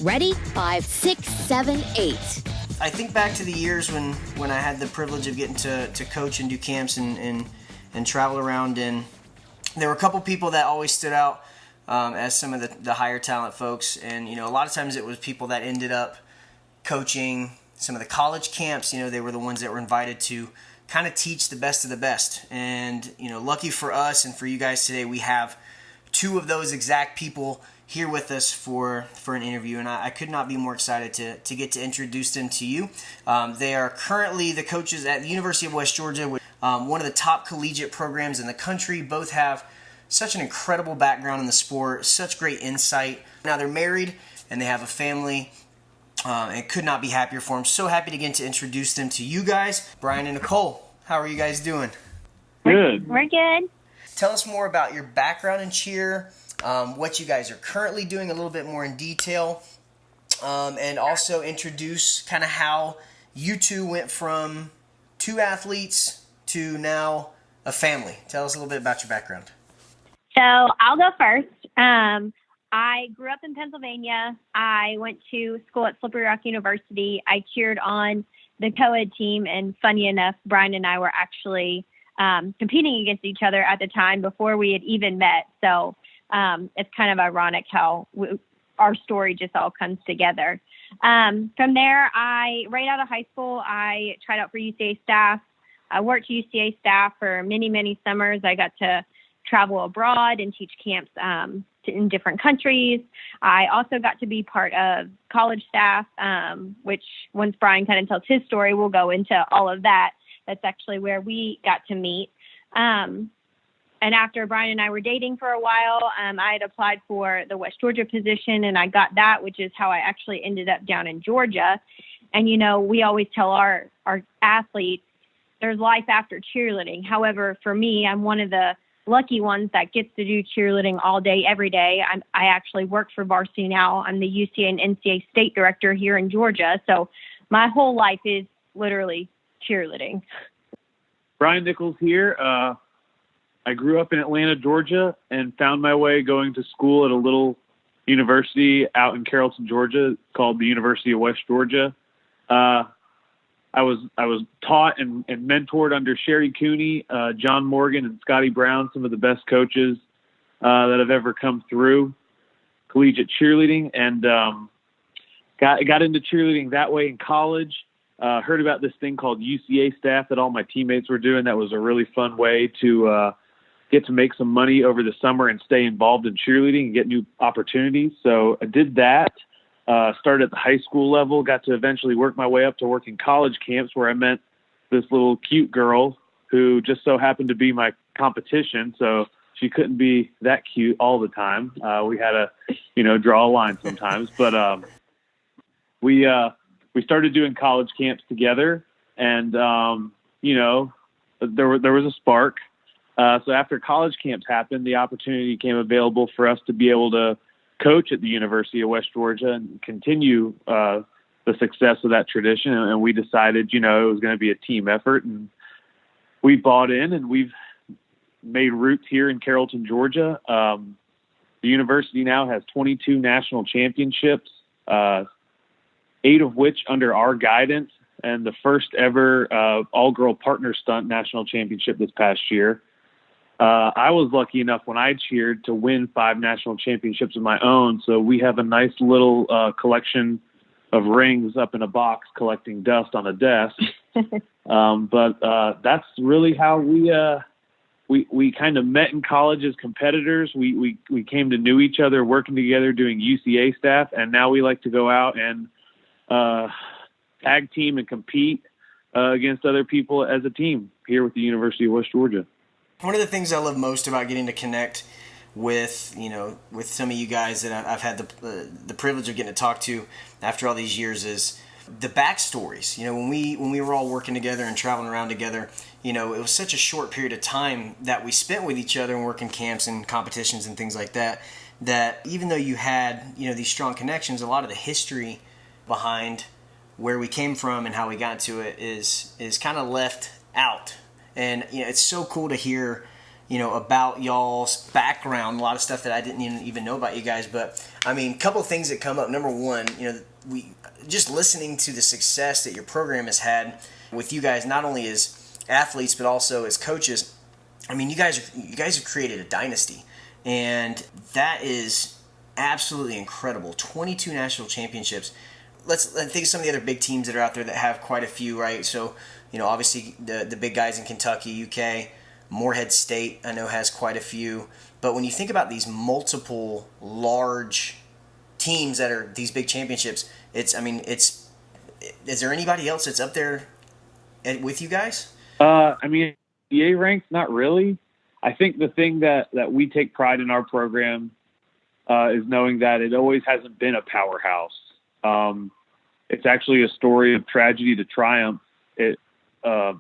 Ready? 5, 6, 7, 8. I think back to the years when I had the privilege of getting to coach and do camps and travel around, and there were a couple people that always stood out as some of the higher talent folks. And, a lot of times it was people that ended up coaching some of the college camps. They were the ones that were invited to kind of teach the best of the best. And, lucky for us and for you guys today, we have two of those exact people here with us for an interview, and I could not be more excited to get to introduce them to you. They are currently the coaches at the University of West Georgia, one of the top collegiate programs in the country. Both have such an incredible background in the sport, such great insight. Now they're married and they have a family, and could not be happier for them. So happy to get to introduce them to you guys. Brian and Nicole, how are you guys doing? Good. We're good. Tell us more about your background in cheer, what you guys are currently doing a little bit more in detail, and also introduce kind of how you two went from two athletes to now a family. Tell us a little bit about your background. So I'll go first. I grew up in Pennsylvania. I went to school at Slippery Rock University. I cheered on the co-ed team, and funny enough, Brian and I were actually competing against each other at the time before we had even met. So it's kind of ironic how our story just all comes together. From there, right out of high school, I tried out for UCA staff. I worked UCA staff for many, many summers. I got to travel abroad and teach camps in different countries. I also got to be part of college staff, which once Brian kind of tells his story, we'll go into all of that. That's actually where we got to meet. And after Brian and I were dating for a while, I had applied for the West Georgia position, and I got that, which is how I actually ended up down in Georgia. And, we always tell our athletes there's life after cheerleading. However, for me, I'm one of the lucky ones that gets to do cheerleading all day, every day. I actually work for Varsity now. I'm the UCA and NCAA state director here in Georgia. So my whole life is literally cheerleading. Brian Nichols here. I grew up in Atlanta, Georgia, and found my way going to school at a little university out in Carrollton, Georgia, called the University of West Georgia. I was taught and mentored under Sherry Cooney, John Morgan, and Scotty Brown, some of the best coaches that have ever come through collegiate cheerleading, and got into cheerleading that way in college. Heard about this thing called UCA staff that all my teammates were doing. That was a really fun way to get to make some money over the summer and stay involved in cheerleading and get new opportunities. So I did that. Started at the high school level, got to eventually work my way up to working college camps, where I met this little cute girl who just so happened to be my competition. So she couldn't be that cute all the time. We had to, draw a line sometimes, but we started doing college camps together, and, there was a spark. So after college camps happened, the opportunity came available for us to be able to coach at the University of West Georgia and continue the success of that tradition. And we decided, it was going to be a team effort, and we bought in, and we've made roots here in Carrollton, Georgia. The university now has 22 national championships, 8 of which under our guidance, and the first ever all-girl partner stunt national championship this past year. I was lucky enough when I cheered to win 5 national championships of my own. So we have a nice little collection of rings up in a box collecting dust on a desk. But that's really how we kind of met in college as competitors. We came to know each other working together doing UCA staff, and now we like to go out and tag team and compete against other people as a team here with the University of West Georgia. One of the things I love most about getting to connect with, with some of you guys that I've had the privilege of getting to talk to after all these years is the backstories. When we were all working together and traveling around together, it was such a short period of time that we spent with each other and working camps and competitions and things like that, that even though you had, these strong connections, a lot of the history behind where we came from and how we got to it is kind of left out. And it's so cool to hear about y'all's background, a lot of stuff that I didn't even know about you guys. But I mean, a couple of things that come up. Number one, we just listening to the success that your program has had with you guys, not only as athletes but also as coaches. I mean, you guys have created a dynasty, and that is absolutely incredible. 22 national championships. Let's think of some of the other big teams that are out there that have quite a few, right? So, obviously the big guys in Kentucky, UK, Morehead State, I know has quite a few. But when you think about these multiple large teams that are these big championships, is there anybody else that's up there with you guys? EA ranks, not really. I think the thing that we take pride in our program is knowing that it always hasn't been a powerhouse. It's actually a story of tragedy to triumph. A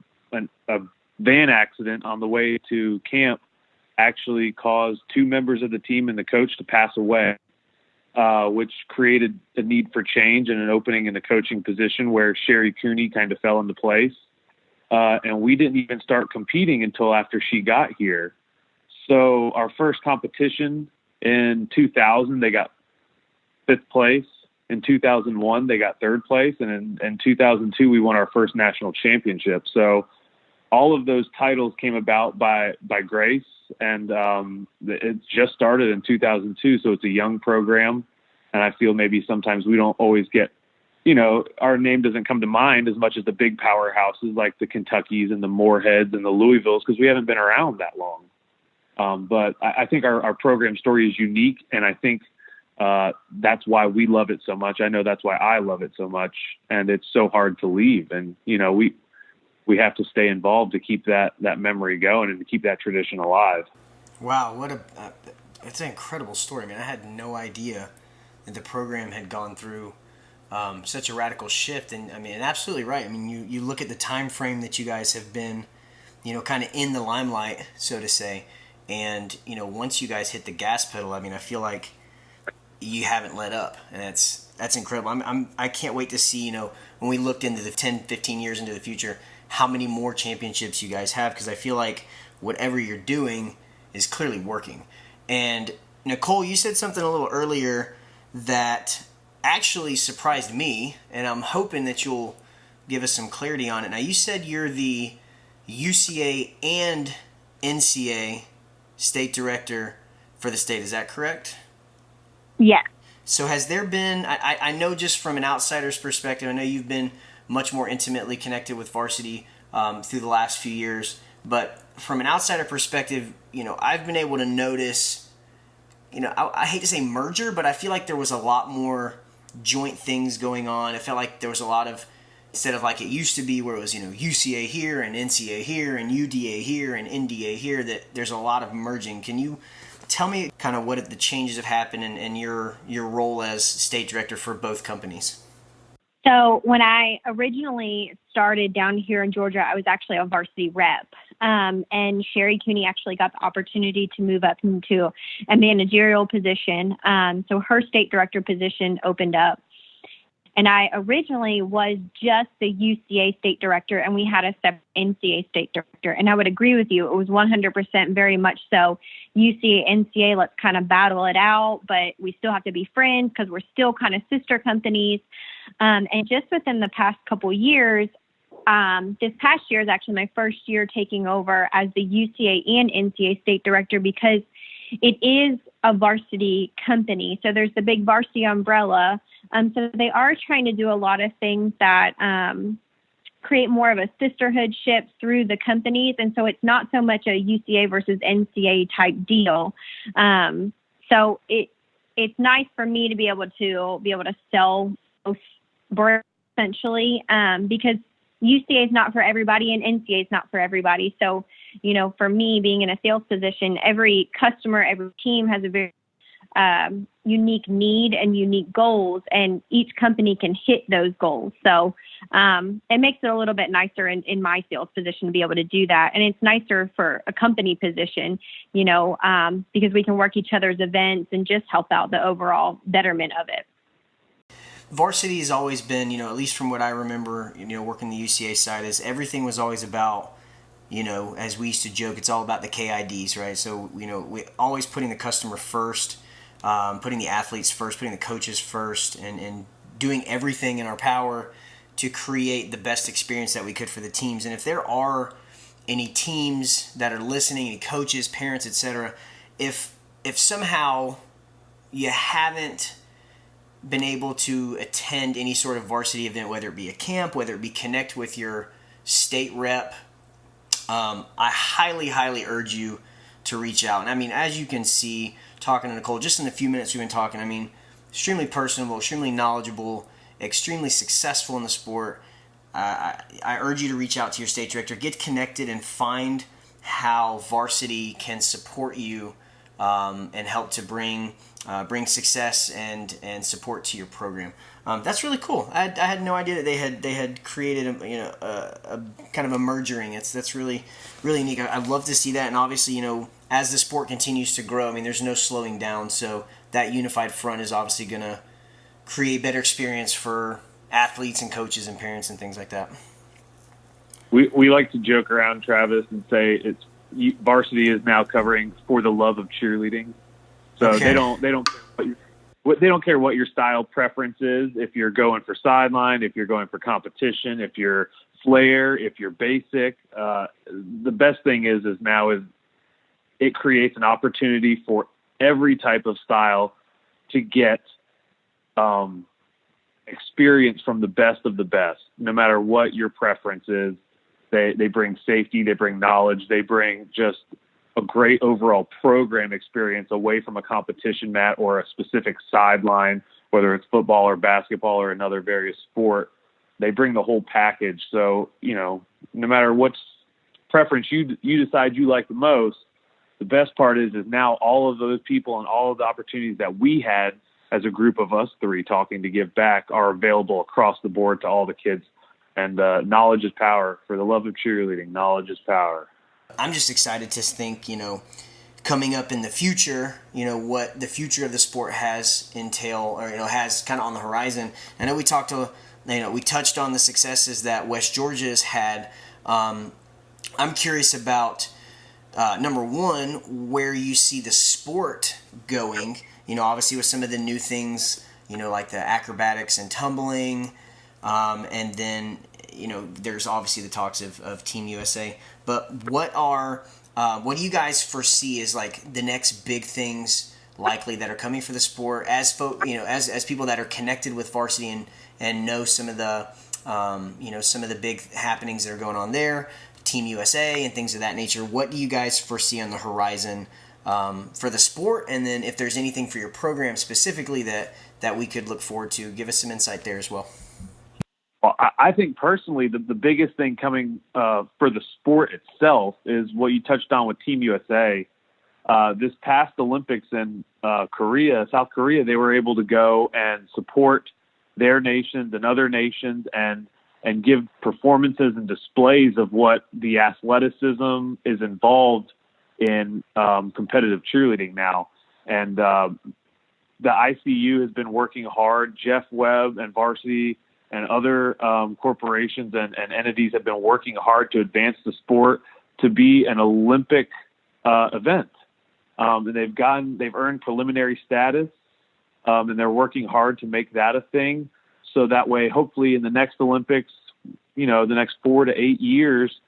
van accident on the way to camp actually caused 2 members of the team and the coach to pass away, which created a need for change and an opening in the coaching position where Sherry Cooney kind of fell into place. And we didn't even start competing until after she got here. So our first competition in 2000, they got 5th place. In 2001, they got 3rd place. And in 2002, we won our first national championship. So all of those titles came about by grace. And it just started in 2002. So it's a young program. And I feel maybe sometimes we don't always get, our name doesn't come to mind as much as the big powerhouses like the Kentuckys and the Moorheads and the Louisvilles, because we haven't been around that long. But I think our program story is unique, and I think that's why we love it so much. I know that's why I love it so much, and it's so hard to leave. And, we have to stay involved to keep that memory going and to keep that tradition alive. Wow, it's an incredible story. I mean, I had no idea that the program had gone through such a radical shift. And absolutely right. I mean, you look at the time frame that you guys have been, kind of in the limelight, so to say. And, once you guys hit the gas pedal, I feel like you haven't let up. And that's incredible. I can't wait to see, when we looked into the 10, 15 years into the future, how many more championships you guys have. Because I feel like whatever you're doing is clearly working. And Nicole, you said something a little earlier that actually surprised me, and I'm hoping that you'll give us some clarity on it. Now, you said you're the UCA and NCA state director for the state. Is that correct? Yeah. So has there been, I know just from an outsider's perspective, I know you've been much more intimately connected with Varsity through the last few years, but from an outsider perspective, I've been able to notice, I hate to say merger, but I feel like there was a lot more joint things going on. It felt like there was a lot of, instead of like it used to be where it was, UCA here and NCA here and UDA here and NDA here, that there's a lot of merging. Can you tell me kind of what the changes have happened in your role as state director for both companies? So when I originally started down here in Georgia, I was actually a varsity rep. And Sherry Cooney actually got the opportunity to move up into a managerial position. So her state director position opened up. And I originally was just the UCA state director, and we had a separate NCA state director. And I would agree with you. It was 100% very much so UCA, NCA, let's kind of battle it out, but we still have to be friends because we're still kind of sister companies. And just within the past couple years, this past year is actually my first year taking over as the UCA and NCA state director because it is a varsity company. So there's the big varsity umbrella. So they are trying to do a lot of things that create more of a sisterhoodship through the companies. And so it's not so much a UCA versus NCA type deal. So it's nice for me to be able to sell both brands essentially because UCA is not for everybody and NCA is not for everybody. So, for me being in a sales position, every customer, every team has a very unique need and unique goals, and each company can hit those goals. So it makes it a little bit nicer in my sales position to be able to do that. And it's nicer for a company position, because we can work each other's events and just help out the overall betterment of it. Varsity has always been, at least from what I remember, working the UCA side, is everything was always about as we used to joke, it's all about the KIDs, right? So, we always putting the customer first, putting the athletes first, putting the coaches first, and doing everything in our power to create the best experience that we could for the teams. And if there are any teams that are listening, any coaches, parents, etc., if somehow you haven't been able to attend any sort of varsity event, whether it be a camp, whether it be connect with your state rep, I highly, highly urge you to reach out. And I mean, as you can see, talking to Nicole, just in the few minutes we've been talking, I mean, extremely personable, extremely knowledgeable, extremely successful in the sport. I urge you to reach out to your state director, get connected, and find how Varsity can support you and help to bring success and support to your program. That's really cool. I had no idea that they had created a kind of a mergering. That's really, really neat. I'd love to see that. And obviously, as the sport continues to grow, I mean, there's no slowing down. So that unified front is obviously going to create better experience for athletes and coaches and parents and things like that. We like to joke around, Travis, and say Varsity is now covering for the love of cheerleading. So okay. they don't care what your style preference is. If you're going for sideline, if you're going for competition, if you're flair, if you're basic, the best thing is it creates an opportunity for every type of style to get experience from the best of the best, no matter what your preference is. They bring safety, they bring knowledge, they bring just a great overall program experience away from a competition mat or a specific sideline, whether it's football or basketball or another various sport. They bring the whole package. So, no matter what preference you decide you like the most, the best part is now all of those people and all of the opportunities that we had as a group of us three talking to give back are available across the board to all the kids. And knowledge is power. For the love of cheerleading, knowledge is power. I'm just excited to think, coming up in the future, what the future of the sport has has kind of on the horizon. I know we we touched on the successes that West Georgia has had. I'm curious about, number one, where you see the sport going, obviously with some of the new things, like the acrobatics and tumbling, and then, there's obviously the talks of Team USA. But what do you guys foresee as like the next big things likely that are coming for the sport as as people that are connected with Varsity and know some of the some of the big happenings that are going on there, Team USA and things of that nature? What do you guys foresee on the horizon for the sport? And then if there's anything for your program specifically that we could look forward to, give us some insight there as well. Well, I think personally the biggest thing coming for the sport itself is what you touched on with Team USA. This past Olympics in South Korea, they were able to go and support their nations and other nations and give performances and displays of what the athleticism is involved in competitive cheerleading now. And the ICU has been working hard. Jeff Webb and Varsity and other corporations and entities have been working hard to advance the sport to be an Olympic event. And they've earned preliminary status, and they're working hard to make that a thing. So that way, hopefully in the next Olympics, the next 4 to 8 years,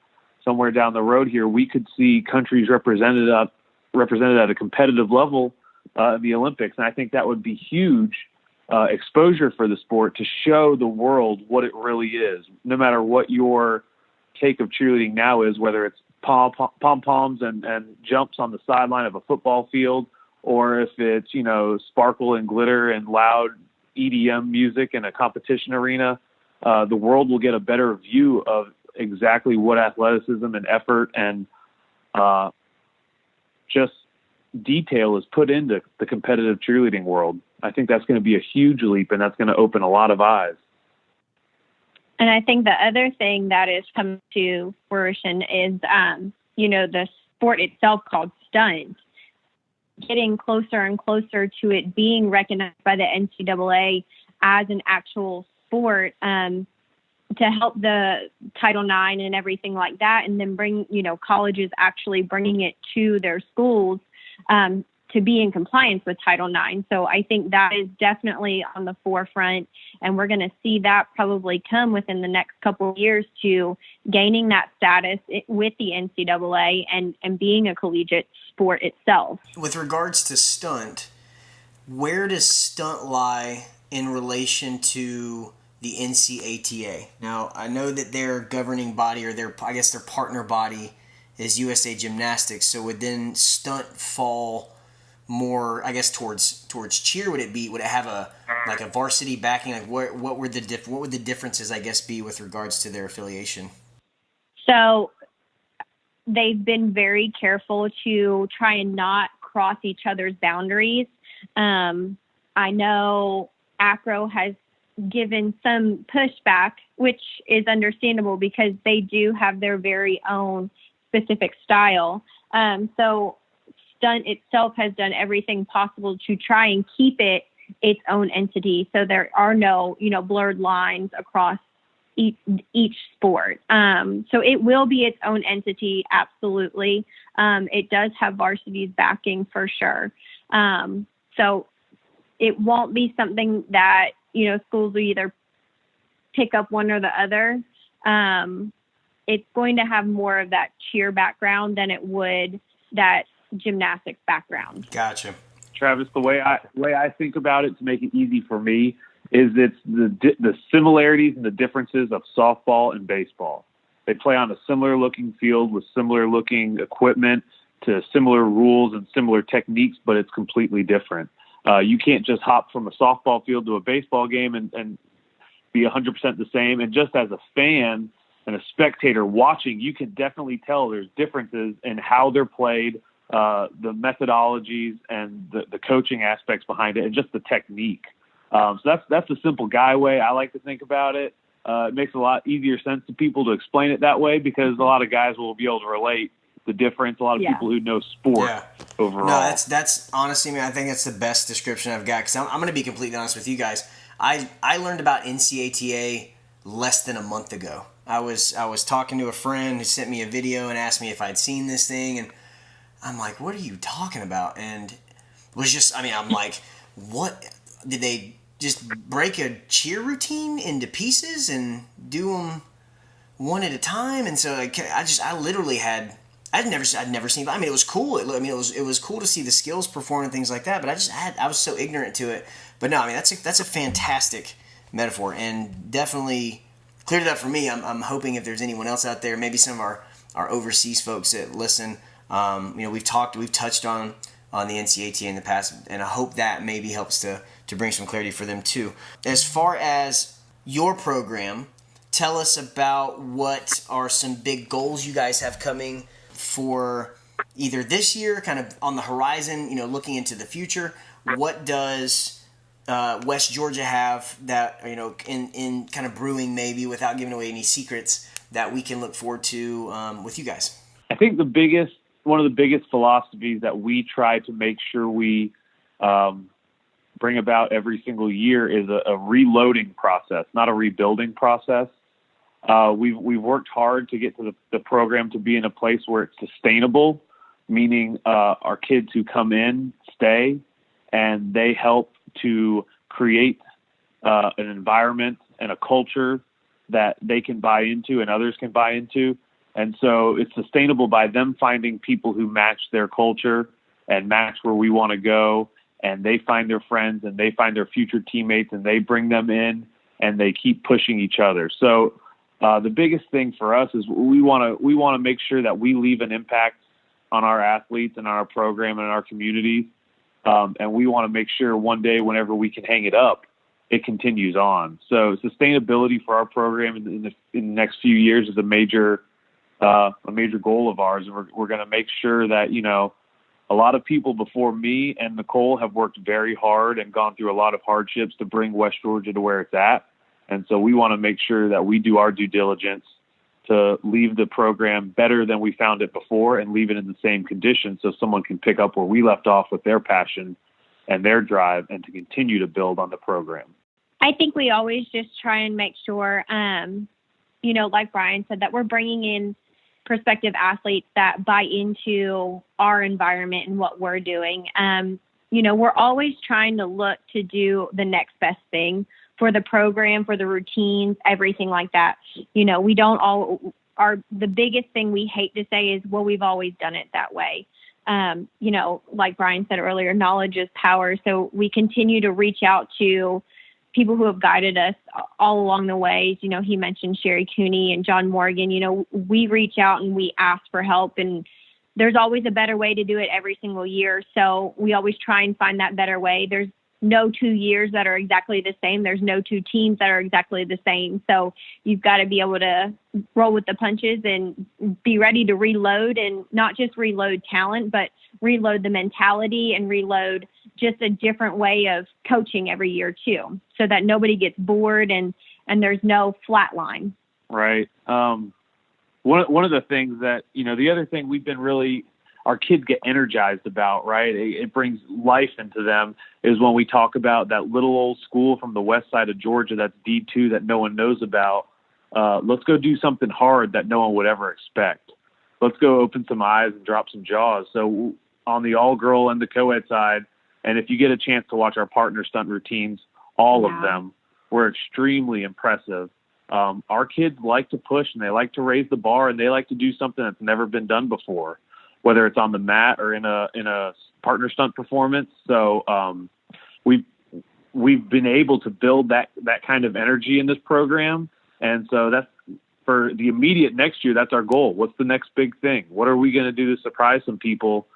somewhere down the road here, we could see countries represented at a competitive level in the Olympics. And I think that would be huge exposure for the sport to show the world what it really is, no matter what your take of cheerleading now is, whether it's pom-poms and jumps on the sideline of a football field, or if it's, sparkle and glitter and loud EDM music in a competition arena. The world will get a better view of exactly what athleticism and effort and just detail is put into the competitive cheerleading world. I think that's going to be a huge leap, and that's going to open a lot of eyes. And I think the other thing that is coming to fruition is, the sport itself called stunts, getting closer and closer to it being recognized by the NCAA as an actual sport. to help the Title IX and everything like that, and then bring, colleges actually bringing it to their schools to be in compliance with Title IX. So I think that is definitely on the forefront, and we're going to see that probably come within the next couple of years to gaining that status with the NCAA and being a collegiate sport itself. With regards to stunt, where does stunt lie in relation to the NCATA? Now, I know that their governing body, or their partner body, is USA Gymnastics. So would then stunt fall more, towards cheer? Would it have a varsity backing? Like what would the differences, be, with regards to their affiliation? So they've been very careful to try and not cross each other's boundaries. I know Acro has given some pushback, which is understandable because they do have their very own specific style. So Stunt itself has done everything possible to try and keep it its own entity. So there are no, blurred lines across each sport. So it will be its own entity. Absolutely. It does have Varsity's backing for sure. So it won't be something that, schools will either pick up one or the other. It's going to have more of that cheer background than it would that gymnastics background. Gotcha. Travis, the way I think about it, to make it easy for me, is it's the similarities and the differences of softball and baseball. They play on a similar looking field with similar looking equipment, to similar rules and similar techniques, but it's completely different. You can't just hop from a softball field to a baseball game and be 100% the same. And just as a fan and a spectator watching, you can definitely tell there's differences in how they're played, the methodologies and the coaching aspects behind it, and just the technique. So that's the simple guy way I like to think about it. It makes a lot easier sense to people to explain it that way, because a lot of guys will be able to relate the difference. A lot of people who know sport overall. No, that's honestly, man, I think that's the best description I've got, because I'm going to be completely honest with you guys. I learned about NCATA less than a month ago. I was talking to a friend who sent me a video and asked me if I'd seen this thing, and I'm like, what are you talking about? And I'm like, what? Did they just break a cheer routine into pieces and do them one at a time? And so I'd never seen. I mean, it was cool. It was cool to see the skills perform and things like that. But I was so ignorant to it. But no, I mean, that's a fantastic metaphor, and definitely cleared it up for me. I'm hoping if there's anyone else out there, maybe some of our overseas folks that listen. We've touched on the NCATA in the past, and I hope that maybe helps to bring some clarity for them too. As far as your program, tell us about what are some big goals you guys have coming for either this year, kind of on the horizon, looking into the future. What does West Georgia have that, in kind of brewing, maybe without giving away any secrets, that we can look forward to with you guys? I think one of the biggest philosophies that we try to make sure we bring about every single year is a reloading process, not a rebuilding process. We've worked hard to get to the program to be in a place where it's sustainable, meaning our kids who come in stay, and they help to create an environment and a culture that they can buy into and others can buy into. And so it's sustainable by them finding people who match their culture and match where we want to go, and they find their friends and they find their future teammates and they bring them in and they keep pushing each other. So the biggest thing for us is we want to make sure that we leave an impact on our athletes and our program and our communities. And we want to make sure one day, whenever we can hang it up, it continues on. So sustainability for our program in the next few years is a major goal of ours. And we're going to make sure that, a lot of people before me and Nicole have worked very hard and gone through a lot of hardships to bring West Georgia to where it's at. And so we want to make sure that we do our due diligence to leave the program better than we found it before and leave it in the same condition, so someone can pick up where we left off with their passion and their drive, and to continue to build on the program. I think we always just try and make sure like Brian said, that we're bringing in prospective athletes that buy into our environment and what we're doing. We're always trying to look to do the next best thing for the program, for the routines, everything like that. We don't the biggest thing we hate to say is, well, we've always done it that way. Like Brian said earlier, knowledge is power. So we continue to reach out to people who have guided us all along the way. He mentioned Sherry Cooney and John Morgan. We reach out and we ask for help, and there's always a better way to do it every single year. So we always try and find that better way. There's no 2 years that are exactly the same. There's no 2 teams that are exactly the same. So you've got to be able to roll with the punches and be ready to reload, and not just reload talent, but reload the mentality and reload just a different way of coaching every year too, so that nobody gets bored and there's no flat line. Right. One of the things that, the other thing we've been really, our kids get energized about, right? It brings life into them, is when we talk about that little old school from the west side of Georgia that's D2 that no one knows about. Let's go do something hard that no one would ever expect. Let's go open some eyes and drop some jaws. So on the all-girl and the co-ed side, and if you get a chance to watch our partner stunt routines, all of them were extremely impressive. Our kids like to push, and they like to raise the bar, and they like to do something that's never been done before, whether it's on the mat or in a partner stunt performance. So we've been able to build that kind of energy in this program. And so that's, for the immediate next year, that's our goal. What's the next big thing? What are we going to do to surprise some people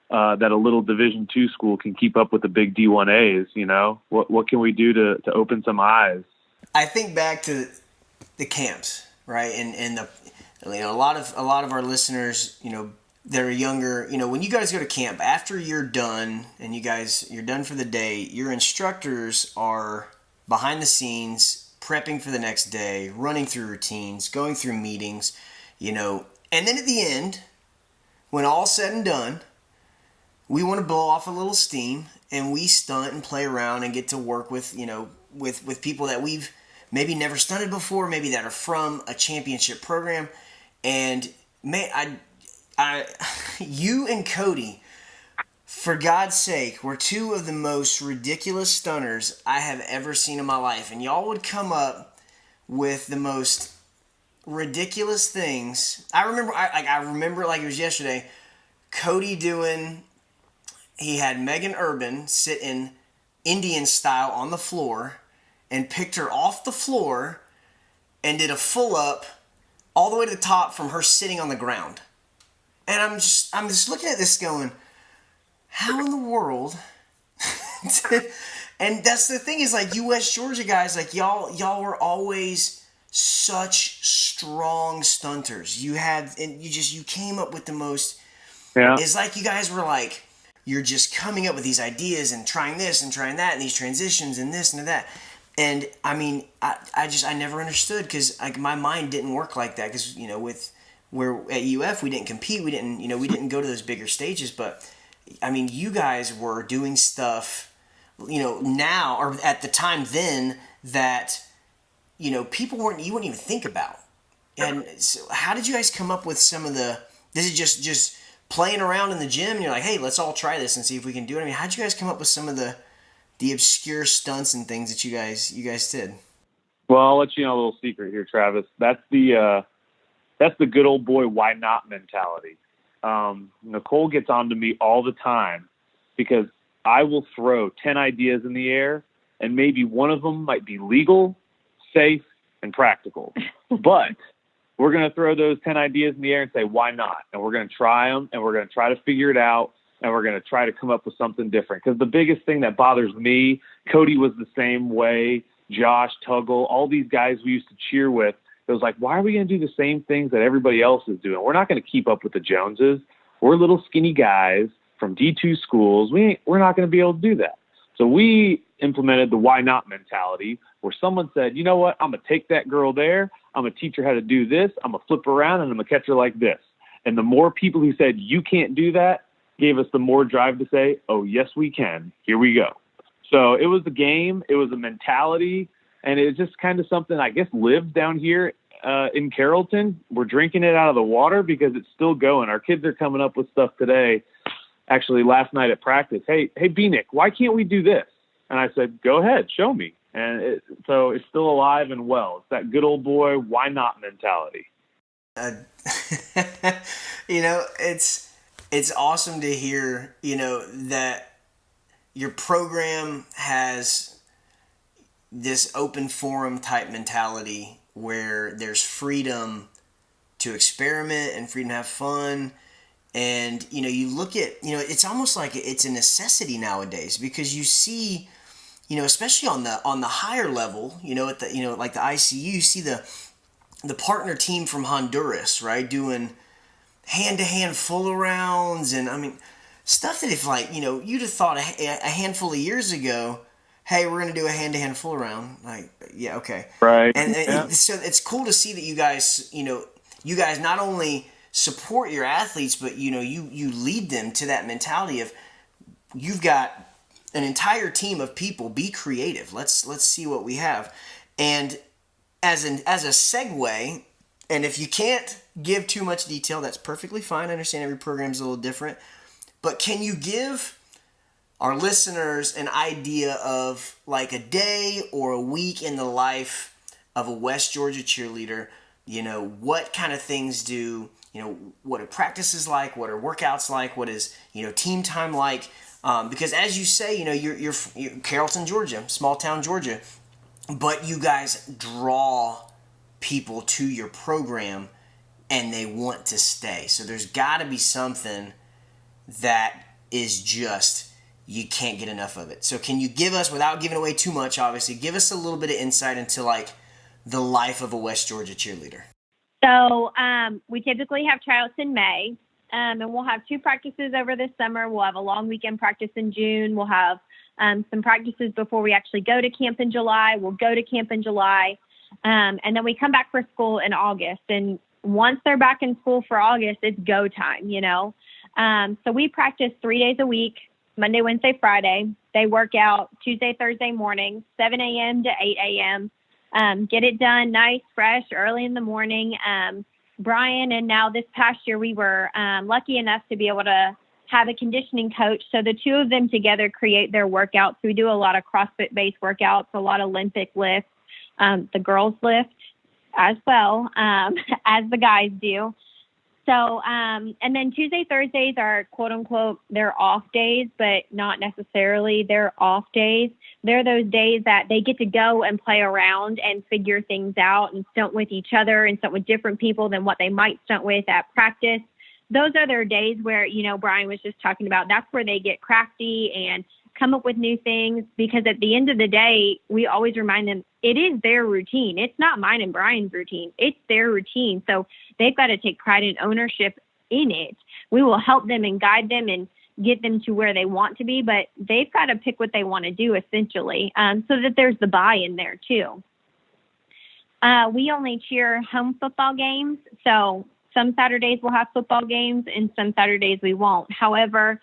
that a little Division II school can keep up with the big D1As? What can we do to open some eyes? I think back to the camps, right? And a lot of our listeners, that are younger, when you guys go to camp, after you're done and you're done for the day, your instructors are behind the scenes prepping for the next day, running through routines, going through meetings, and then at the end, when all's said and done, we want to blow off a little steam, and we stunt and play around and get to work with, with people that we've maybe never stunted before, maybe that are from a championship program. And man, you and Cody, for God's sake, were two of the most ridiculous stunners I have ever seen in my life. And y'all would come up with the most ridiculous things. I remember like it was yesterday, Cody he had Megan Urban sit in Indian style on the floor and picked her off the floor and did a full up all the way to the top from her sitting on the ground. And I'm just looking at this going, how in the world and that's the thing, is like, you West Georgia guys, like y'all were always such strong stunters. You came up with the most, it's like you guys were like, you're just coming up with these ideas and trying this and trying that and these transitions and this and that. And I mean, I never understood, because like my mind didn't work like that, because we're at UF, we didn't compete, we didn't go to those bigger stages. But I mean, you guys were doing stuff, now, or at the time then, that people you wouldn't even think about. And so how did you guys come up with some of the? This is just playing around in the gym, and you're like, hey, let's all try this and see if we can do it. I mean, how'd you guys come up with some of the obscure stunts and things that you guys did? Well, I'll let you know a little secret here, Travis. That's the good old boy why not mentality. Nicole gets on to me all the time, because I will throw 10 ideas in the air, and maybe one of them might be legal, safe, and practical. But we're going to throw those 10 ideas in the air and say, why not? And we're going to try them, and we're going to try to figure it out, and we're going to try to come up with something different. Because the biggest thing that bothers me, Cody was the same way, Josh, Tuggle, all these guys we used to cheer with, it was like, why are we going to do the same things that everybody else is doing? We're not going to keep up with the Joneses. We're little skinny guys from D2 schools. We're not going to be able to do that. So we implemented the why not mentality, where someone said, you know what, I'm going to take that girl there. I'm going to teach her how to do this. I'm going to flip her around, and I'm going to catch her like this. And the more people who said, you can't do that, gave us the more drive to say, oh, yes, we can. Here we go. So it was a game. It was a mentality. And it's just kind of something, I guess, lived down here in Carrollton, we're drinking it out of the water because it's still going. Our kids are coming up with stuff today. Actually, last night at practice, hey, B-Nick, why can't we do this? And I said, go ahead, show me. And so it's still alive and well. It's that good old boy, why not mentality. It's awesome to hear, that your program has this open forum type mentality where there's freedom to experiment and freedom to have fun. And, you look at, it's almost like it's a necessity nowadays because you see, especially on the higher level, at the, like the ICU, you see the partner team from Honduras, right, doing hand-to-hand full rounds. And I mean, stuff that if you'd have thought a handful of years ago, hey, we're going to do a hand-to-hand full round. Like, yeah, okay. Right. And so it's cool to see that you guys not only support your athletes, but, you lead them to that mentality of you've got an entire team of people, be creative. Let's see what we have. And as a segue, and if you can't give too much detail, that's perfectly fine. I understand every program's a little different. But can you give our listeners an idea of like a day or a week in the life of a West Georgia cheerleader? What kind of things do, what are practices like? What are workouts like? What is, team time like? Because as you say, you're Carrollton, Georgia, small town Georgia, but you guys draw people to your program and they want to stay. So there's got to be something that is just, you can't get enough of it. So can you give us, without giving away too much, obviously, give us a little bit of insight into like the life of a West Georgia cheerleader? So we typically have tryouts in May, and we'll have 2 practices over this summer. We'll have a long weekend practice in June. We'll have some practices before we actually go to camp in July. We'll go to camp in July, and then we come back for school in August. And once they're back in school for August, it's go time, So we practice 3 days a week, Monday, Wednesday, Friday. They work out Tuesday, Thursday morning, 7 a.m. to 8 a.m. Get it done nice, fresh, early in the morning. Brian, and now this past year, we were lucky enough to be able to have a conditioning coach. So the 2 of them together create their workouts. We do a lot of CrossFit-based workouts, a lot of Olympic lifts. The girls lift as well, as the guys do. So, and then Tuesday, Thursdays are quote unquote, they're off days, but not necessarily they're off days. They're those days that they get to go and play around and figure things out and stunt with each other and stunt with different people than what they might stunt with at practice. Those are their days where, Brian was just talking about, that's where they get crafty and come up with new things, because at the end of the day, we always remind them it is their routine. It's not mine and Brian's routine. It's their routine. So they've got to take pride and ownership in it. We will help them and guide them and get them to where they want to be, but they've got to pick what they want to do essentially, so that there's the buy-in there too. We only cheer home football games. So some Saturdays we'll have football games and some Saturdays we won't. However,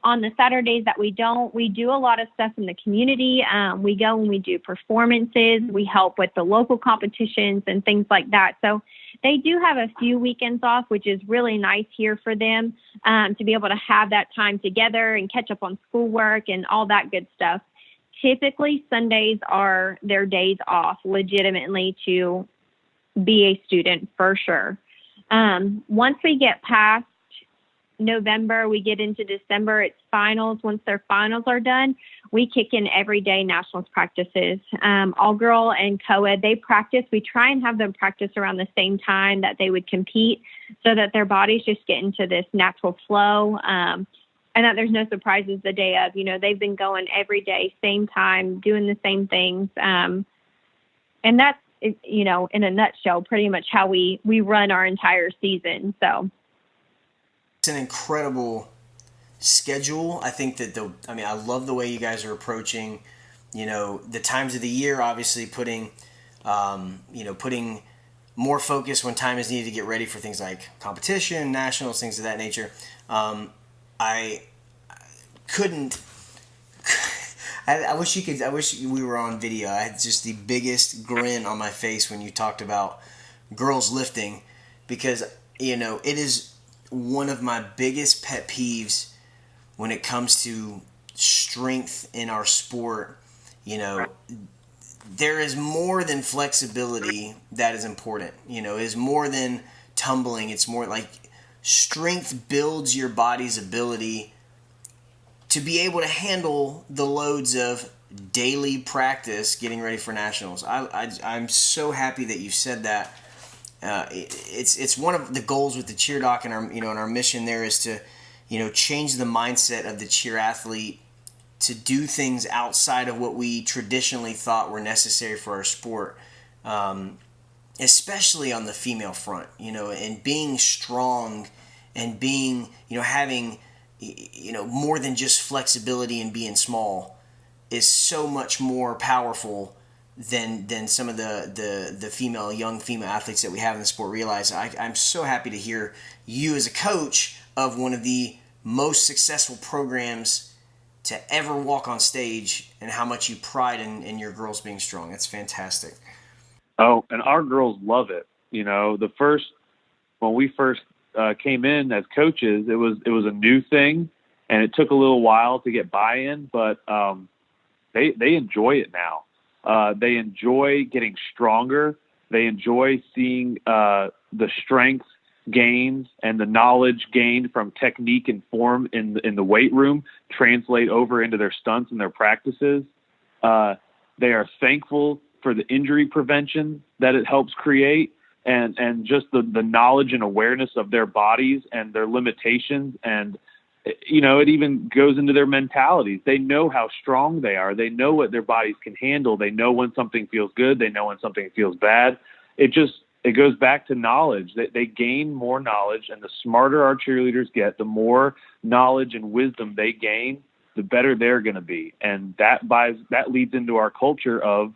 on the Saturdays that we don't, we do a lot of stuff in the community. We go and we do performances. We help with the local competitions and things like that. So they do have a few weekends off, which is really nice here for them, to be able to have that time together and catch up on schoolwork and all that good stuff. Typically, Sundays are their days off legitimately to be a student for sure. Once we get past November, we get into December, it's finals. Once their finals are done, we kick in everyday nationals practices. All girl and co-ed, they practice. We try and have them practice around the same time that they would compete, so that their bodies just get into this natural flow, and that there's no surprises the day of. They've been going every day, same time, doing the same things. And that's, in a nutshell, pretty much how we run our entire season. So it's an incredible schedule. I think that I love the way you guys are approaching, the times of the year, obviously putting more focus when time is needed to get ready for things like competition, nationals, things of that nature. I couldn't, I wish we were on video. I had just the biggest grin on my face when you talked about girls lifting, because, it is one of my biggest pet peeves when it comes to strength in our sport. There is more than flexibility that is important. It is more than tumbling. It's more like strength builds your body's ability to be able to handle the loads of daily practice getting ready for nationals. I'm so happy that you said that. It's one of the goals with the cheer doc, and our mission there is to change the mindset of the cheer athlete to do things outside of what we traditionally thought were necessary for our sport, especially on the female front, and being strong and being, having, more than just flexibility and being small is so much more powerful than some of the young female athletes that we have in the sport realize. I'm so happy to hear you as a coach of one of the most successful programs to ever walk on stage, and how much you pride in your girls being strong. That's fantastic. Oh, and our girls love it. When we first came in as coaches, it was a new thing, and it took a little while to get buy-in, but they enjoy it now. They enjoy getting stronger. They enjoy seeing the strength gains and the knowledge gained from technique and form in the weight room translate over into their stunts and their practices. They are thankful for the injury prevention that it helps create, and just the knowledge and awareness of their bodies and their limitations. And, it even goes into their mentalities. They know how strong they are. They know what their bodies can handle. They know when something feels good. They know when something feels bad. It goes back to knowledge. They gain more knowledge, and the smarter our cheerleaders get, the more knowledge and wisdom they gain, the better they're going to be. And that leads into our culture of,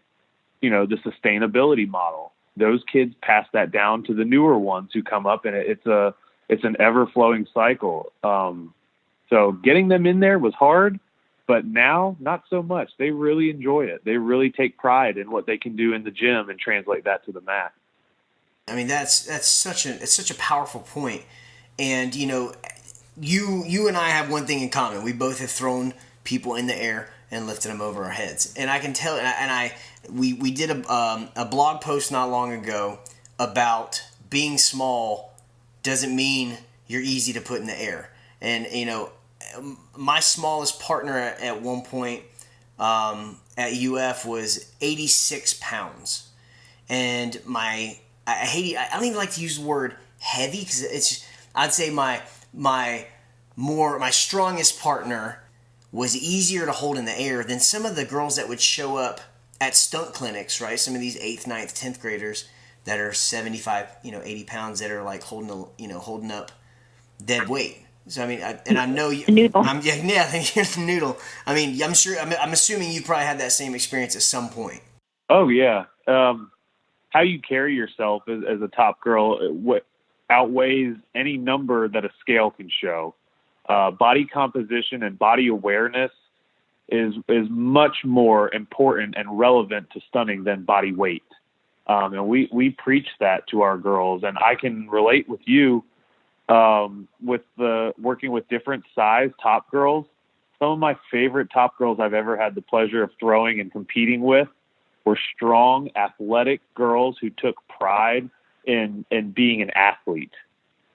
the sustainability model. Those kids pass that down to the newer ones who come up, and it's an ever-flowing cycle. So getting them in there was hard, but now not so much. They really enjoy it. They really take pride in what they can do in the gym and translate that to the mat. I mean, it's such a powerful point. And, you and I have one thing in common. We both have thrown people in the air and lifted them over our heads. And I can tell, we did a blog post not long ago about being small doesn't mean you're easy to put in the air. And, my smallest partner at one point at UF was 86 pounds. And I don't even like to use the word heavy, because I'd say my strongest partner was easier to hold in the air than some of the girls that would show up at stunt clinics, right? Some of these 8th, 9th, 10th graders that are 75, 80 pounds that are like holding up dead weight. So, I mean, I know you, noodle. The noodle. I mean, I'm assuming you probably had that same experience at some point. Oh yeah. How you carry yourself as a top girl what outweighs any number that a scale can show. Body composition and body awareness is much more important and relevant to stunning than body weight. And we preach that to our girls, and I can relate with you with the working with different size top girls. Some of my favorite top girls I've ever had the pleasure of throwing and competing with were strong, athletic girls who took pride in being an athlete.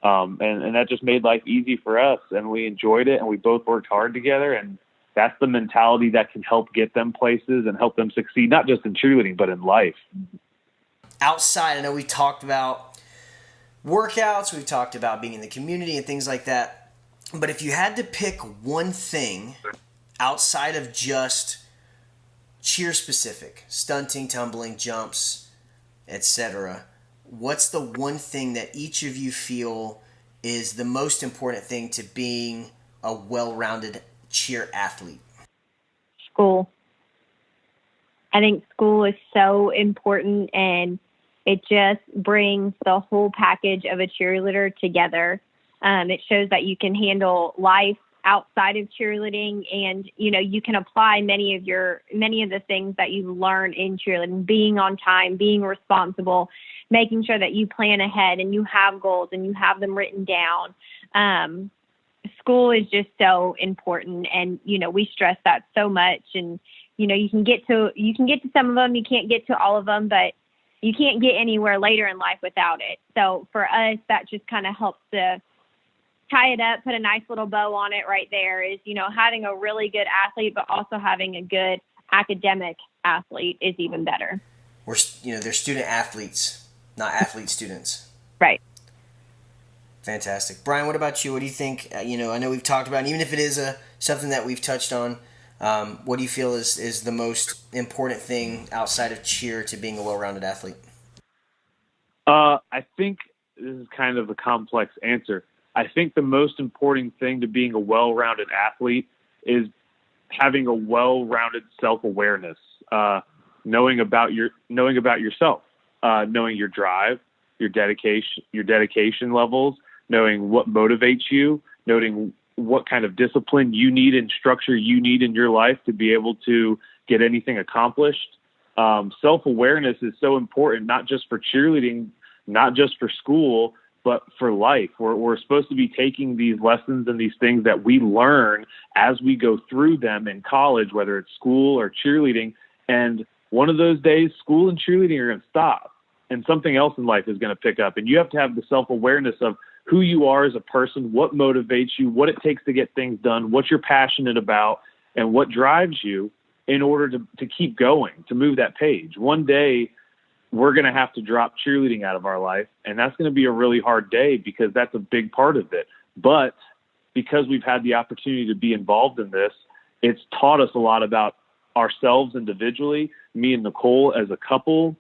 And that just made life easy for us, and we enjoyed it, and we both worked hard together, and that's the mentality that can help get them places and help them succeed, not just in cheerleading, but in life. Outside, I know we talked about workouts, we've talked about being in the community and things like that, but if you had to pick one thing outside of just cheer specific, stunting, tumbling, jumps, etc., what's the one thing that each of you feel is the most important thing to being a well-rounded cheer athlete? School. I think school is so important, and it just brings the whole package of a cheerleader together. It shows that you can handle life outside of cheerleading, and you can apply many of the things that you learn in cheerleading, being on time, being responsible, making sure that you plan ahead and you have goals and you have them written down. School is just so important, and we stress that so much. And you can get to some of them, you can't get to all of them, but you can't get anywhere later in life without it. So for us, that just kind of helps to tie it up, put a nice little bow on it right there, is having a really good athlete, but also having a good academic athlete is even better. They're student athletes, not athlete students. Right. Fantastic. Brian, what about you? What do you think? I know we've talked about, and even if it is something that we've touched on, what do you feel is the most important thing outside of cheer to being a well-rounded athlete? I think this is kind of a complex answer. I think the most important thing to being a well-rounded athlete is having a well-rounded self-awareness, knowing about yourself, knowing your drive, your dedication levels, knowing what motivates you, knowing what kind of discipline you need and structure you need in your life to be able to get anything accomplished. Self-awareness is so important, not just for cheerleading, not just for school, but for life. We're supposed to be taking these lessons and these things that we learn as we go through them in college, whether it's school or cheerleading. And one of those days, school and cheerleading are going to stop, and something else in life is going to pick up. And you have to have the self-awareness of who you are as a person, what motivates you, what it takes to get things done, what you're passionate about, and what drives you in order to keep going, to move that page. One day, we're going to have to drop cheerleading out of our life, and that's going to be a really hard day because that's a big part of it. But because we've had the opportunity to be involved in this, it's taught us a lot about ourselves individually, me and Nicole as a couple,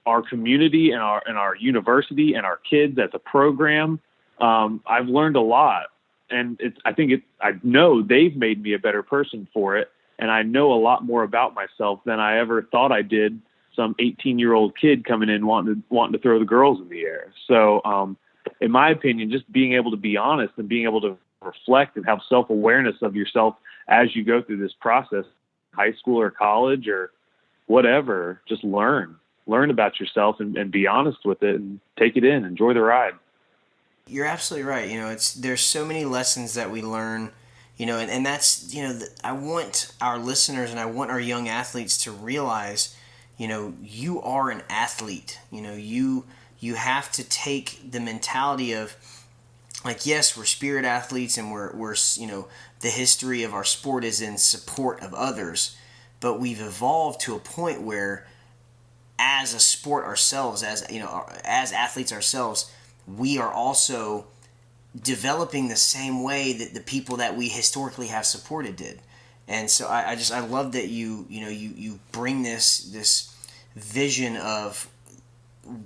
our community and our university and our kids as a program. I've learned a lot, and I know they've made me a better person for it. And I know a lot more about myself than I ever thought I did, some 18-year-old kid coming in wanting to throw the girls in the air. So, in my opinion, just being able to be honest and being able to reflect and have self-awareness of yourself as you go through this process, high school or college or whatever, just learn about yourself and be honest with it and take it in, enjoy the ride. You're absolutely right. There's so many lessons that we learn, and that's, I want our listeners and I want our young athletes to realize, you are an athlete. You have to take the mentality of, like, yes, we're spirit athletes and we're the history of our sport is in support of others, but we've evolved to a point where as a sport ourselves, as athletes ourselves, we are also developing the same way that the people that we historically have supported did. And so I love that you bring this vision of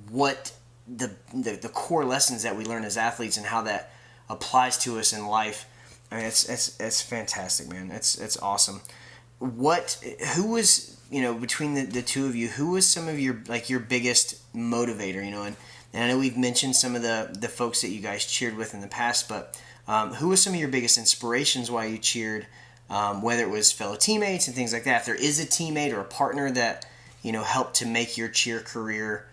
what the core lessons that we learn as athletes and how that applies to us in life. I mean, it's fantastic, man. It's awesome. Who was, between the two of you, who was some of your biggest motivator, and I know we've mentioned some of the folks that you guys cheered with in the past, but who was some of your biggest inspirations while you cheered, whether it was fellow teammates and things like that? If there is a teammate or a partner that, helped to make your cheer career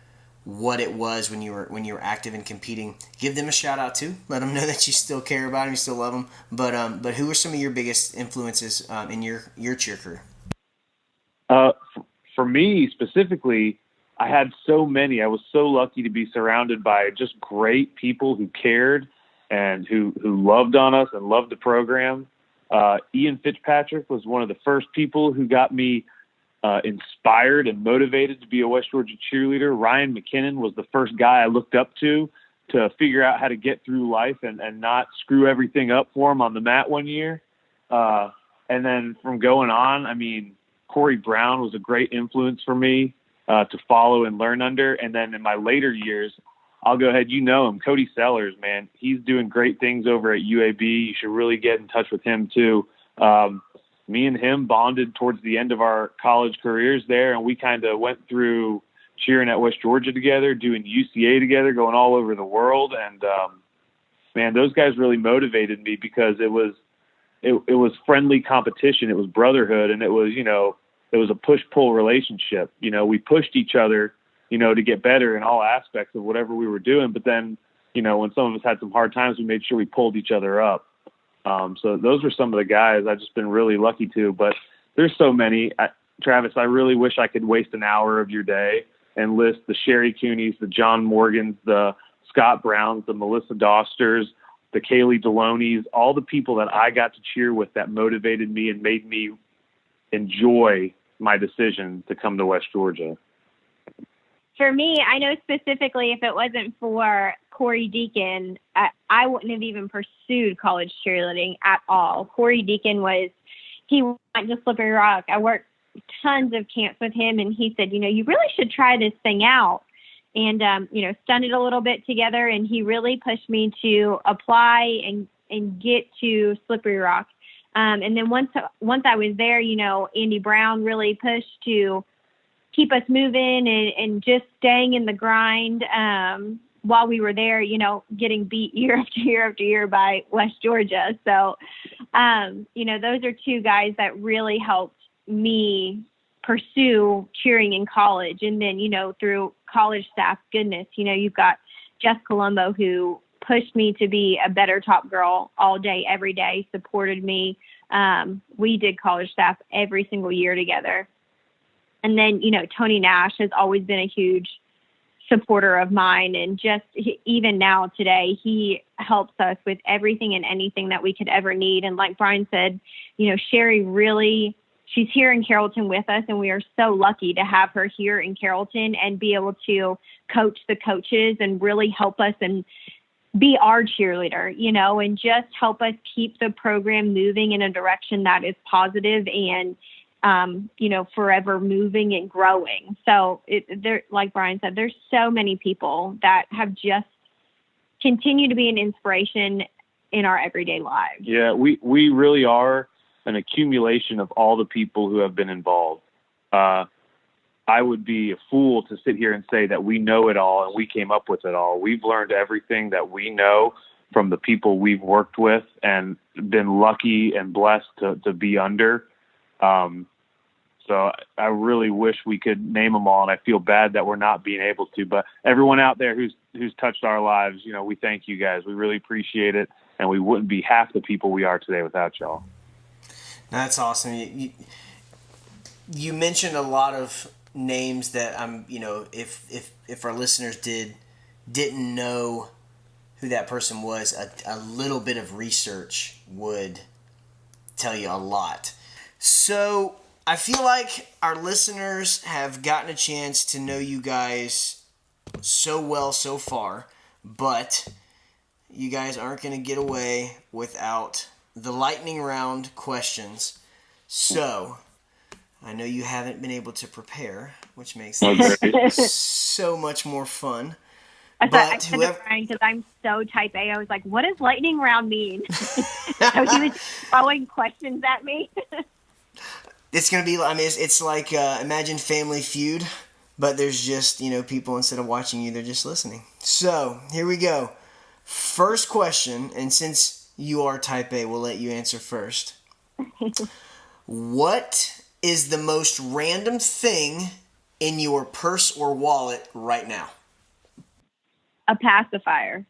what it was when you were active and competing, give them a shout out too. Let them know that you still care about them, you still love them. But who were some of your biggest influences in your cheer career? For me specifically, I had so many. I was so lucky to be surrounded by just great people who cared and who loved on us and loved the program. Ian Fitzpatrick was one of the first people who got me inspired and motivated to be a West Georgia cheerleader. Ryan McKinnon was the first guy I looked up to figure out how to get through life and not screw everything up for him on the mat one year. And then from going on, I mean, Corey Brown was a great influence for me to follow and learn under. And then in my later years, I'll go ahead, him, Cody Sellers, man. He's doing great things over at UAB. You should really get in touch with him too. Me and him bonded towards the end of our college careers there, and we kind of went through cheering at West Georgia together, doing UCA together, going all over the world. And man, those guys really motivated me because it was friendly competition. It was brotherhood, and it was a push-pull relationship. We pushed each other to get better in all aspects of whatever we were doing. But then, when some of us had some hard times, we made sure we pulled each other up. So those were some of the guys I've just been really lucky to, but there's so many. Travis, I really wish I could waste an hour of your day and list the Sherry Cooneys, the John Morgans, the Scott Browns, the Melissa Dosters, the Kaylee Deloneys, all the people that I got to cheer with that motivated me and made me enjoy my decision to come to West Georgia. For me, I know specifically if it wasn't for Corey Deacon, I wouldn't have even pursued college cheerleading at all. Corey Deacon he went to Slippery Rock. I worked tons of camps with him, and he said, you really should try this thing out. And, studied it a little bit together, and he really pushed me to apply and get to Slippery Rock. And then once I was there, Andy Brown really pushed to keep us moving and just staying in the grind while we were there, getting beat year after year after year by West Georgia. So, those are two guys that really helped me pursue cheering in college. And then, through college staff, goodness, you've got Jess Colombo, who pushed me to be a better top girl all day, every day, supported me. We did college staff every single year together. And then, Tony Nash has always been a huge supporter of mine. And just even now today, he helps us with everything and anything that we could ever need. And like Brian said, Sherry really, she's here in Carrollton with us, and we are so lucky to have her here in Carrollton and be able to coach the coaches and really help us and be our cheerleader, and just help us keep the program moving in a direction that is positive and, forever moving and growing. So there, like Brian said, there's so many people that have just continued to be an inspiration in our everyday lives. Yeah, we really are an accumulation of all the people who have been involved. I would be a fool to sit here and say that we know it all and we came up with it all. We've learned everything that we know from the people we've worked with and been lucky and blessed to be under. So I really wish we could name them all, and I feel bad that we're not being able to. But everyone out there who's touched our lives, we thank you guys. We really appreciate it, and we wouldn't be half the people we are today without y'all. That's awesome. You mentioned a lot of names that if our listeners didn't know who that person was, a little bit of research would tell you a lot. So I feel like our listeners have gotten a chance to know you guys so well so far, but you guys aren't going to get away without the lightning round questions. So I know you haven't been able to prepare, which makes this so much more fun. I said to Brian, because I'm so type A, I was like, what does lightning round mean? So he was throwing questions at me. It's going to be, it's like imagine Family Feud, but there's just, people instead of watching you, they're just listening. So here we go. First question, and since you are type A, we'll let you answer first. What is the most random thing in your purse or wallet right now? A pacifier.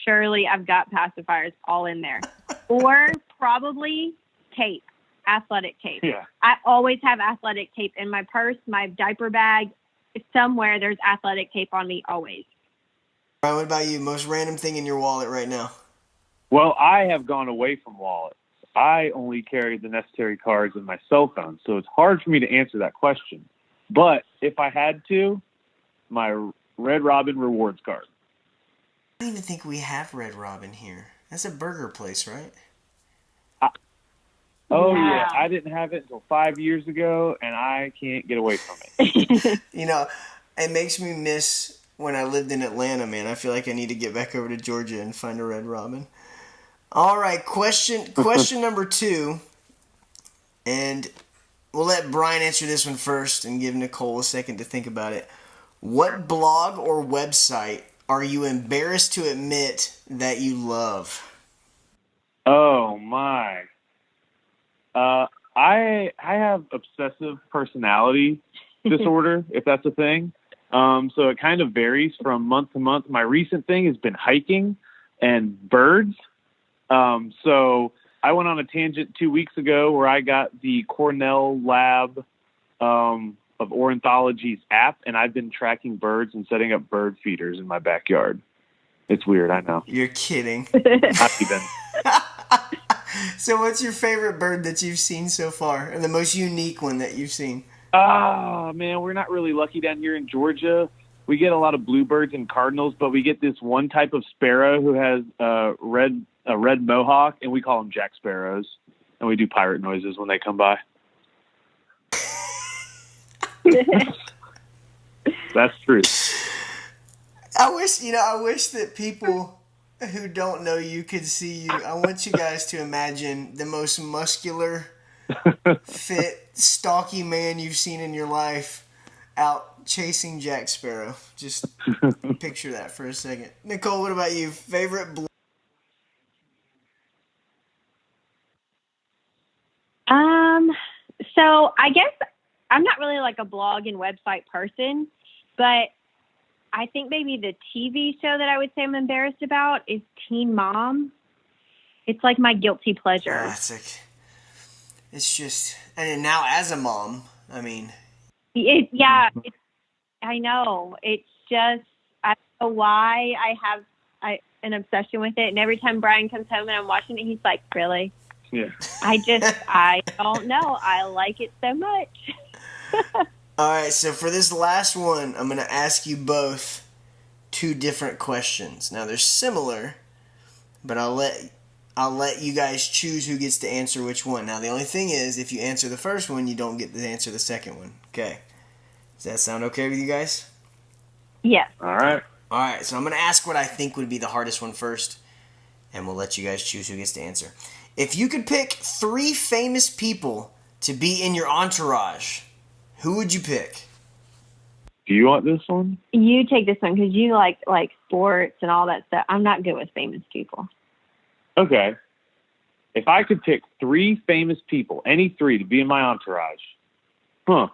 Surely I've got pacifiers all in there. Or probably tape, athletic tape. Yeah. I always have athletic tape in my purse, my diaper bag. Somewhere there's athletic tape on me always. Brian, what about you? Most random thing in your wallet right now? Well, I have gone away from wallets. I only carry the necessary cards in my cell phone, so it's hard for me to answer that question. But if I had to, my Red Robin rewards card. I don't even think we have Red Robin here. That's a burger place, right? Yeah. I didn't have it until 5 years ago, and I can't get away from it. It makes me miss when I lived in Atlanta, man. I feel like I need to get back over to Georgia and find a Red Robin. All right, question number 2, and we'll let Brian answer this one first and give Nicole a second to think about it. What blog or website are you embarrassed to admit that you love? Oh, my. I have obsessive personality, disorder, if that's a thing. So it kind of varies from month to month. My recent thing has been hiking and birds. So I went on a tangent 2 weeks ago where I got the Cornell Lab of Ornithology's app, and I've been tracking birds and setting up bird feeders in my backyard. It's weird, I know. You're kidding. Not even. So what's your favorite bird that you've seen so far, and the most unique one that you've seen? Oh, man, we're not really lucky down here in Georgia. We get a lot of bluebirds and cardinals, but we get this one type of sparrow who has a red mohawk, and we call them jack sparrows, and we do pirate noises when they come by. That's true. I wish that people who don't know you could see you. I want you guys to imagine the most muscular, fit, stocky man you've seen in your life out chasing Jack Sparrow. Just picture that for a second. Nicole, what about you? Favorite So I guess I'm not really like a blog and website person, but I think maybe the TV show that I would say I'm embarrassed about is Teen Mom. It's like my guilty pleasure. It's just, and now as a mom, I mean. I know. It's just, I don't know why I have an obsession with it. And every time Brian comes home and I'm watching it, he's like, really? Yeah. I don't know. I like it so much. All right, so for this last one, I'm going to ask you both two different questions. Now, they're similar, but I'll let you guys choose who gets to answer which one. Now, the only thing is, if you answer the first one, you don't get to answer the second one. Okay. Does that sound okay with you guys? Yes. All right. All right, so I'm going to ask what I think would be the hardest one first, and we'll let you guys choose who gets to answer. If you could pick 3 famous people to be in your entourage, who would you pick? Do you want this one? You take this one because you like sports and all that stuff. I'm not good with famous people. Okay. If I could pick 3 famous people, any 3 to be in my entourage, All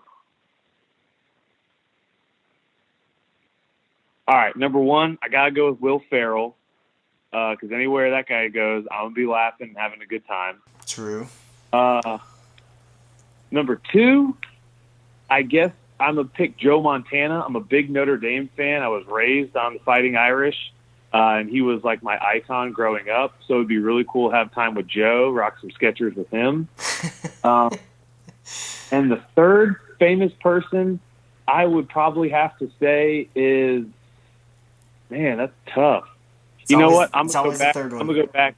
right, number 1, I got to go with Will Ferrell, because anywhere that guy goes, I'm going to be laughing and having a good time. True. Number 2, I guess I'm going to pick Joe Montana. I'm a big Notre Dame fan. I was raised on the Fighting Irish, and he was like my icon growing up, so it would be really cool to have time with Joe, rock some Skechers with him. And the 3rd famous person I would probably have to say is, man, that's tough. You know what? I'm going to go back.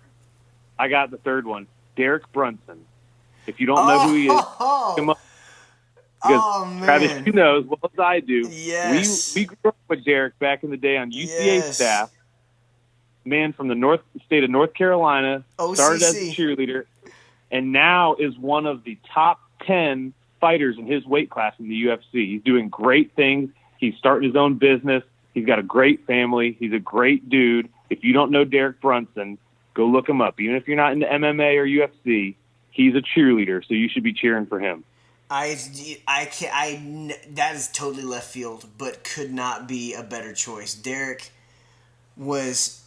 I got the 3rd one. Derek Brunson. If you don't know who he is, come up. Because Travis, you know as well as I do. Yes. We grew up with Derek back in the day on UCA staff. Man from the state of North Carolina. OCC. Started as a cheerleader. And now is one of the top 10 fighters in his weight class in the UFC. He's doing great things. He's starting his own business. He's got a great family. He's a great dude. If you don't know Derek Brunson, go look him up. Even if you're not into MMA or UFC, he's a cheerleader, so you should be cheering for him. That is totally left field, but could not be a better choice. Derek is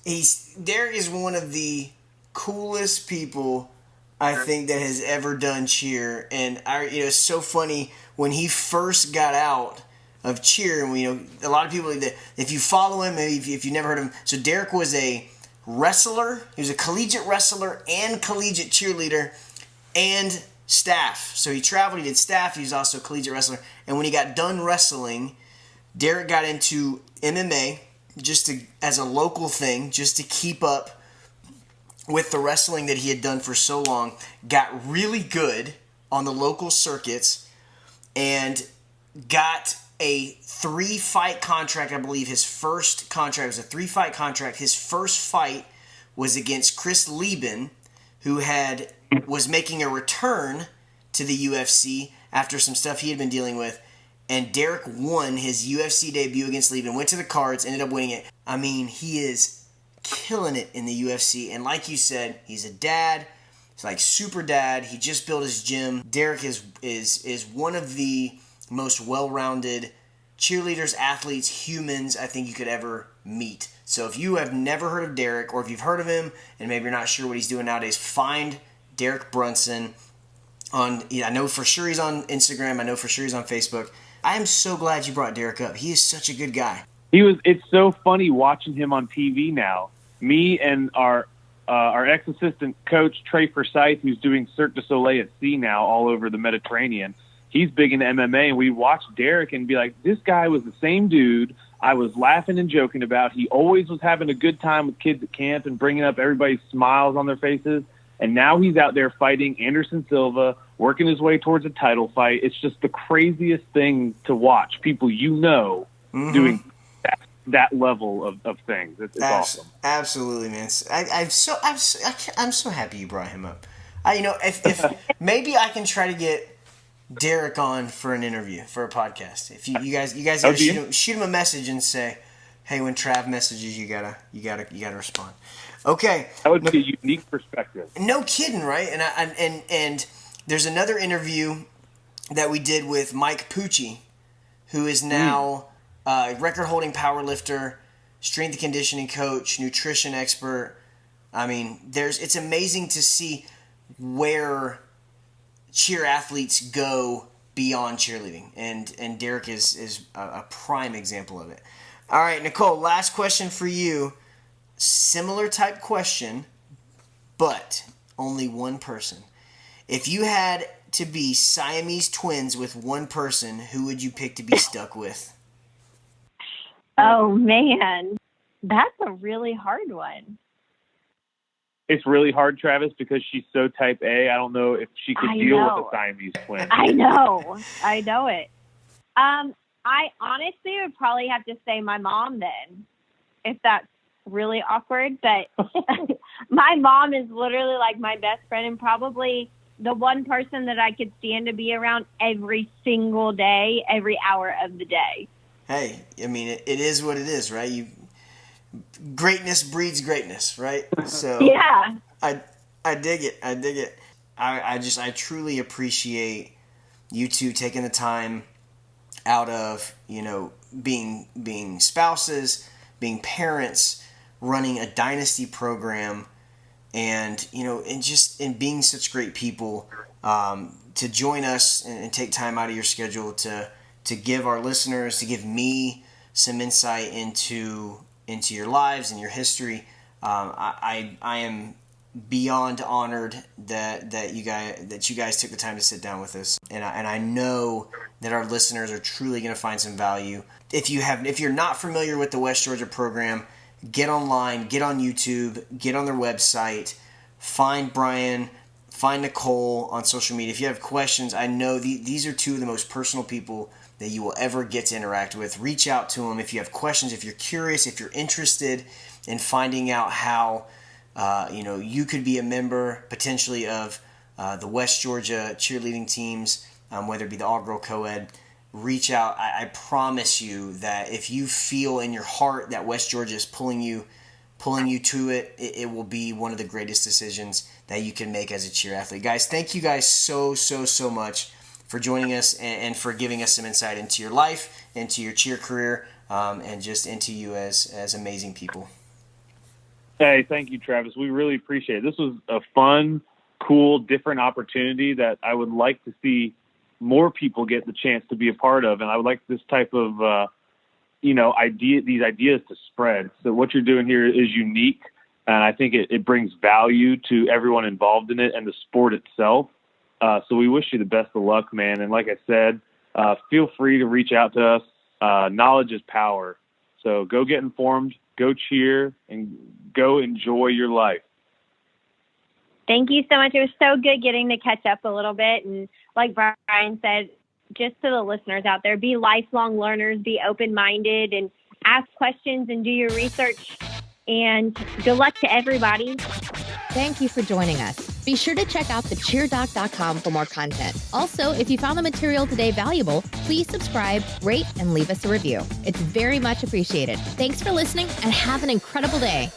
one of the coolest people I think that has ever done cheer, and it's so funny when he first got out of cheer, and a lot of people, if you follow him, maybe if you've never heard of him, so Derek was a wrestler. He was a collegiate wrestler and collegiate cheerleader and staff. So he traveled, he did staff, he was also a collegiate wrestler. And when he got done wrestling, Derek got into MMA as a local thing, just to keep up with the wrestling that he had done for so long. Got really good on the local circuits and got a 3-fight contract. I believe his first contract was a 3-fight contract. His first fight was against Chris Lieben, who was making a return to the UFC after some stuff he had been dealing with. And Derek won his UFC debut against Lieben, went to the cards, ended up winning it. I mean, he is killing it in the UFC. And like you said, he's a dad. He's like super dad. He just built his gym. Derek is one of the most well-rounded cheerleaders, athletes, humans I think you could ever meet. So if you have never heard of Derek, or if you've heard of him and maybe you're not sure what he's doing nowadays, find Derek Brunson I know for sure he's on Instagram. I know for sure he's on Facebook. I am so glad you brought Derek up. He is such a good guy. It's so funny watching him on TV now. Me and our ex-assistant coach, Trey Forsyth, who's doing Cirque du Soleil at sea now all over the Mediterranean. He's big into MMA, and we watch Derek and be like, this guy was the same dude I was laughing and joking about. He always was having a good time with kids at camp and bringing up everybody's smiles on their faces. And now he's out there fighting Anderson Silva, working his way towards a title fight. It's just the craziest thing to watch. People doing that level of things. It's awesome. Absolutely, man. I'm so happy you brought him up. If maybe I can try to get Derek on for an interview, for a podcast. If you guys gotta shoot him a message and say, hey, when Trav messages, you gotta respond. Okay. That would be a unique perspective. No kidding, right? And there's another interview that we did with Mike Pucci, who is now a record-holding powerlifter, strength and conditioning coach, nutrition expert. I mean, it's amazing to see where cheer athletes go beyond cheerleading, and Derek is a prime example of it. All right, Nicole, last question for you. Similar type question, but only one person. If you had to be Siamese twins with one person, who would you pick to be stuck with? Oh, man. That's a really hard one. It's really hard, Travis, because she's so type A. I don't know if she could deal with a Siamese twin. I know it. I honestly would probably have to say my mom then, if that's really awkward. But my mom is literally like my best friend and probably the one person that I could stand to be around every single day, every hour of the day. Hey, I mean, it is what it is, right? Greatness breeds greatness, right? So yeah, I dig it. I truly appreciate you two taking the time out of, being spouses, being parents, running a dynasty program, and being such great people, to join us and take time out of your schedule to give our listeners, to give me some insight into your lives and your history. I am beyond honored that you guys took the time to sit down with us, and I know that our listeners are truly going to find some value. If you're not familiar with the West Georgia program, get online, get on YouTube, get on their website, find Brian, find Nicole on social media. If you have questions, I know these are two of the most personal people that you will ever get to interact with. Reach out to them if you have questions, if you're curious, if you're interested in finding out how you could be a member potentially of the West Georgia cheerleading teams, whether it be the all-girl co-ed. Reach out. I promise you that if you feel in your heart that West Georgia is pulling you to it, it will be one of the greatest decisions that you can make as a cheer athlete. Guys, thank you guys so much for joining us and for giving us some insight into your life, into your cheer career, and just into you as amazing people. Hey, thank you, Travis. We really appreciate it. This was a fun, cool, different opportunity that I would like to see more people get the chance to be a part of. And I would like this type of, these ideas to spread. So what you're doing here is unique. And I think it brings value to everyone involved in it and the sport itself. So we wish you the best of luck, man. And like I said, feel free to reach out to us. Knowledge is power. So go get informed, go cheer, and go enjoy your life. Thank you so much. It was so good getting to catch up a little bit. And like Brian said, just to the listeners out there, be lifelong learners, be open-minded, and ask questions and do your research. And good luck to everybody. Thank you for joining us. Be sure to check out thecheerdoc.com for more content. Also, if you found the material today valuable, please subscribe, rate, and leave us a review. It's very much appreciated. Thanks for listening and have an incredible day.